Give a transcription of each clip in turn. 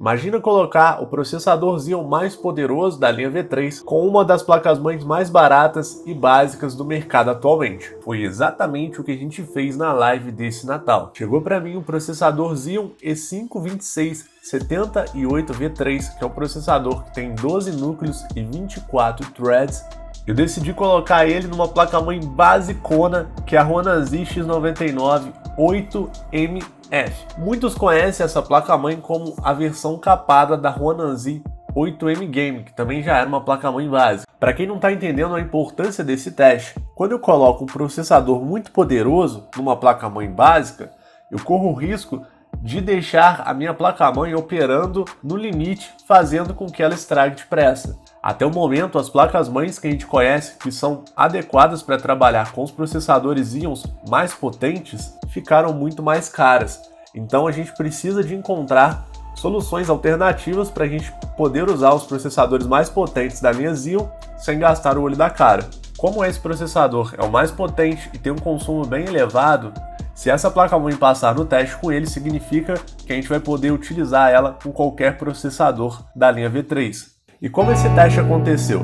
Imagina colocar o processador Xeon mais poderoso da linha V3 com uma das placas-mães mais baratas e básicas do mercado atualmente. Foi exatamente o que a gente fez na live desse Natal. Chegou para mim o processador Xeon E52678V3, que é um processador que tem 12 núcleos e 24 threads. Eu decidi colocar ele numa placa-mãe basicona, que é a Ronan-Z X99 8MF. Muitos conhecem essa placa-mãe como a versão capada da Ronan-Z 8M Game, que também já era uma placa-mãe básica. Para quem não está entendendo a importância desse teste, quando eu coloco um processador muito poderoso numa placa-mãe básica, eu corro o risco de deixar a minha placa-mãe operando no limite, fazendo com que ela estrague depressa. Até o momento, as placas-mães que a gente conhece, que são adequadas para trabalhar com os processadores Xeons mais potentes, ficaram muito mais caras. Então a gente precisa de encontrar soluções alternativas para a gente poder usar os processadores mais potentes da linha Xeon sem gastar o olho da cara. Como esse processador é o mais potente e tem um consumo bem elevado, se essa placa-mãe passar no teste com ele, significa que a gente vai poder utilizar ela com qualquer processador da linha V3. E como esse teste aconteceu?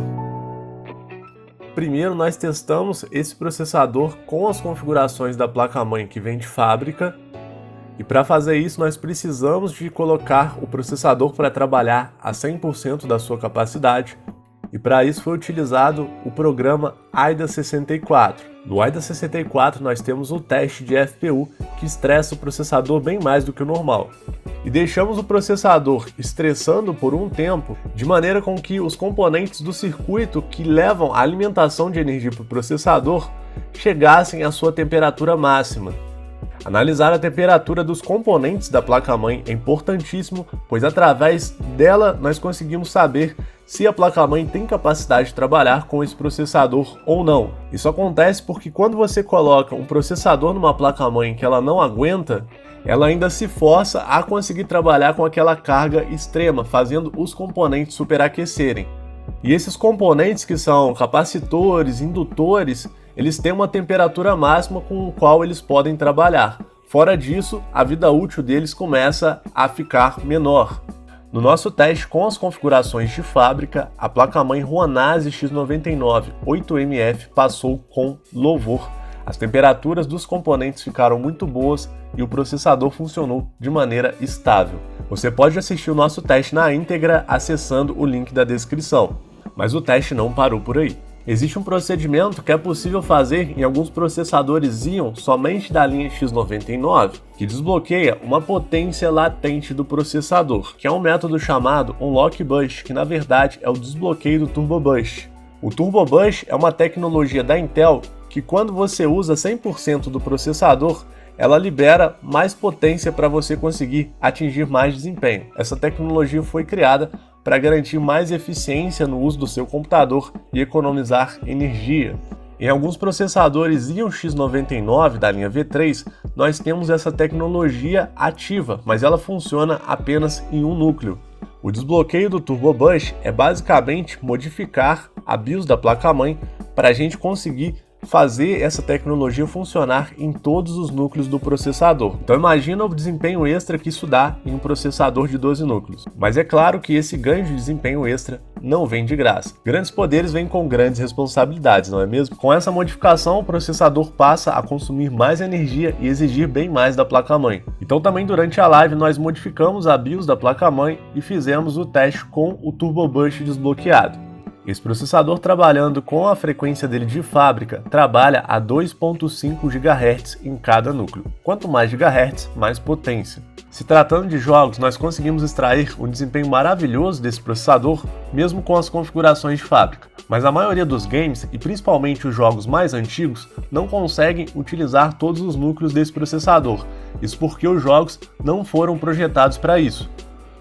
Primeiro nós testamos esse processador com as configurações da placa-mãe que vem de fábrica, e para fazer isso nós precisamos de colocar o processador para trabalhar a 100% da sua capacidade, e para isso foi utilizado o programa AIDA64. No AIDA64 nós temos o teste de FPU que estressa o processador bem mais do que o normal. E deixamos o processador estressando por um tempo, de maneira com que os componentes do circuito que levam a alimentação de energia para o processador chegassem à sua temperatura máxima. Analisar a temperatura dos componentes da placa-mãe é importantíssimo, pois através dela nós conseguimos saber se a placa-mãe tem capacidade de trabalhar com esse processador ou não. Isso acontece porque quando você coloca um processador numa placa-mãe que ela não aguenta, ela ainda se força a conseguir trabalhar com aquela carga extrema, fazendo os componentes superaquecerem. E esses componentes, que são capacitores, indutores, eles têm uma temperatura máxima com a qual eles podem trabalhar. Fora disso, a vida útil deles começa a ficar menor. No nosso teste com as configurações de fábrica, a placa-mãe Ronan-Z X99 8MF passou com louvor. As temperaturas dos componentes ficaram muito boas e o processador funcionou de maneira estável. Você pode assistir o nosso teste na íntegra acessando o link da descrição. Mas o teste não parou por aí. Existe um procedimento que é possível fazer em alguns processadores Xeon somente da linha X99, que desbloqueia uma potência latente do processador, que é um método chamado Unlock Boost, que na verdade é o desbloqueio do Turbo Boost. O Turbo Boost é uma tecnologia da Intel que, quando você usa 100% do processador, ela libera mais potência para você conseguir atingir mais desempenho. Essa tecnologia foi criada para garantir mais eficiência no uso do seu computador e economizar energia. Em alguns processadores Xeon X99 da linha V3, nós temos essa tecnologia ativa, mas ela funciona apenas em um núcleo. O desbloqueio do Turbo Boost é basicamente modificar a BIOS da placa-mãe para a gente conseguir fazer essa tecnologia funcionar em todos os núcleos do processador. Então imagina o desempenho extra que isso dá em um processador de 12 núcleos. Mas é claro que esse ganho de desempenho extra não vem de graça. Grandes poderes vêm com grandes responsabilidades, não é mesmo? Com essa modificação, o processador passa a consumir mais energia e exigir bem mais da placa-mãe. Então também durante a live nós modificamos a BIOS da placa-mãe e fizemos o teste com o Turbo Boost desbloqueado. Esse processador, trabalhando com a frequência dele de fábrica, trabalha a 2.5 GHz em cada núcleo. Quanto mais GHz, mais potência. Se tratando de jogos, nós conseguimos extrair um desempenho maravilhoso desse processador, mesmo com as configurações de fábrica. Mas a maioria dos games, e principalmente os jogos mais antigos, não conseguem utilizar todos os núcleos desse processador. Isso porque os jogos não foram projetados para isso.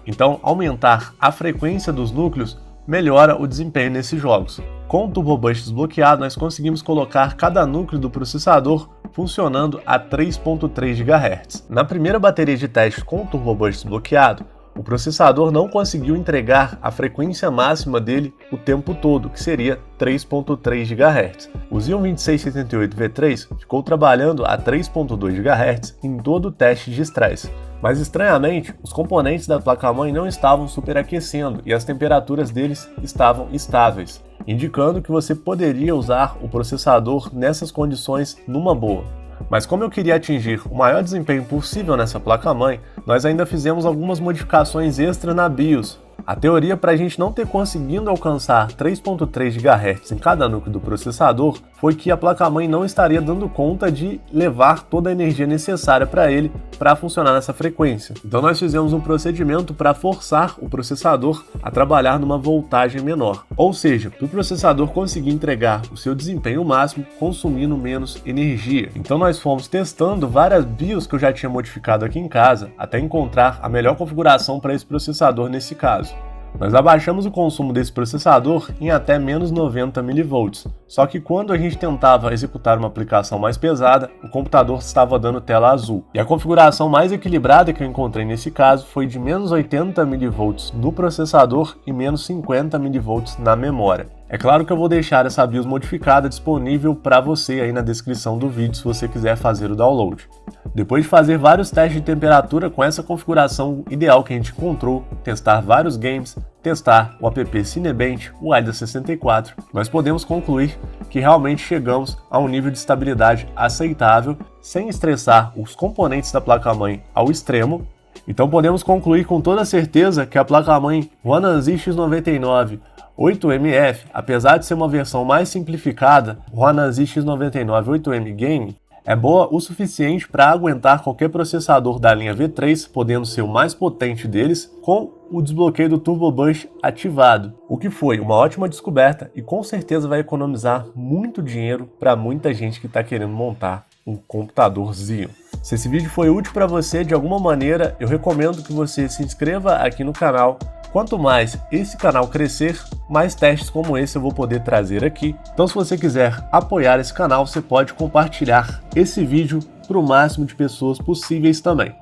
Então, aumentar a frequência dos núcleos melhora o desempenho nesses jogos. Com o Turbo Boost desbloqueado, nós conseguimos colocar cada núcleo do processador funcionando a 3.3 GHz. Na primeira bateria de teste com o Turbo Boost desbloqueado, o processador não conseguiu entregar a frequência máxima dele o tempo todo, que seria 3.3 GHz. O Xeon 2678 V3 ficou trabalhando a 3.2 GHz em todo o teste de estresse. Mas estranhamente, os componentes da placa-mãe não estavam superaquecendo e as temperaturas deles estavam estáveis, indicando que você poderia usar o processador nessas condições numa boa. Mas como eu queria atingir o maior desempenho possível nessa placa-mãe, nós ainda fizemos algumas modificações extra na BIOS. A teoria para a gente não ter conseguido alcançar 3.3 GHz em cada núcleo do processador foi que a placa-mãe não estaria dando conta de levar toda a energia necessária para ele para funcionar nessa frequência. Então nós fizemos um procedimento para forçar o processador a trabalhar numa voltagem menor. Ou seja, para o processador conseguir entregar o seu desempenho máximo consumindo menos energia. Então nós fomos testando várias BIOS que eu já tinha modificado aqui em casa até encontrar a melhor configuração para esse processador nesse caso. Nós abaixamos o consumo desse processador em até menos 90 mV, só que quando a gente tentava executar uma aplicação mais pesada, o computador estava dando tela azul. E a configuração mais equilibrada que eu encontrei nesse caso foi de menos 80 mV no processador e menos 50 mV na memória. É claro que eu vou deixar essa BIOS modificada disponível para você aí na descrição do vídeo se você quiser fazer o download. Depois de fazer vários testes de temperatura com essa configuração ideal que a gente encontrou, testar vários games, testar o app Cinebench, o AIDA 64, nós podemos concluir que realmente chegamos a um nível de estabilidade aceitável, sem estressar os componentes da placa-mãe ao extremo. Então podemos concluir com toda certeza que a placa-mãe Huanan Z X99 8MF, apesar de ser uma versão mais simplificada, o Huanan Z X99 8M Game é boa o suficiente para aguentar qualquer processador da linha V3, podendo ser o mais potente deles, com o desbloqueio do Turbo Boost ativado, o que foi uma ótima descoberta e com certeza vai economizar muito dinheiro para muita gente que está querendo montar um computador Xeon. Se esse vídeo foi útil para você de alguma maneira, eu recomendo que você se inscreva aqui no canal. Quanto mais esse canal crescer, mais testes como esse eu vou poder trazer aqui. Então se você quiser apoiar esse canal, você pode compartilhar esse vídeo para o máximo de pessoas possíveis também.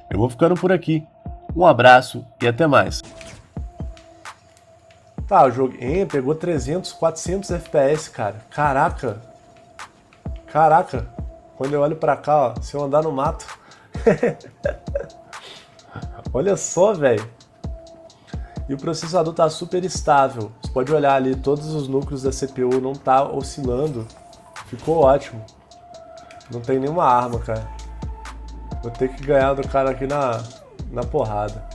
Eu vou ficando por aqui. Um abraço e até mais. Tá, o jogo pegou 300, 400 FPS, cara. Caraca. Caraca. Quando eu olho pra cá, ó, se eu andar no mato... Olha só, velho. E o processador tá super estável. Você pode olhar ali, todos os núcleos da CPU não tá oscilando. Ficou ótimo. Não tem nenhuma arma, cara. Vou ter que ganhar do cara aqui na porrada.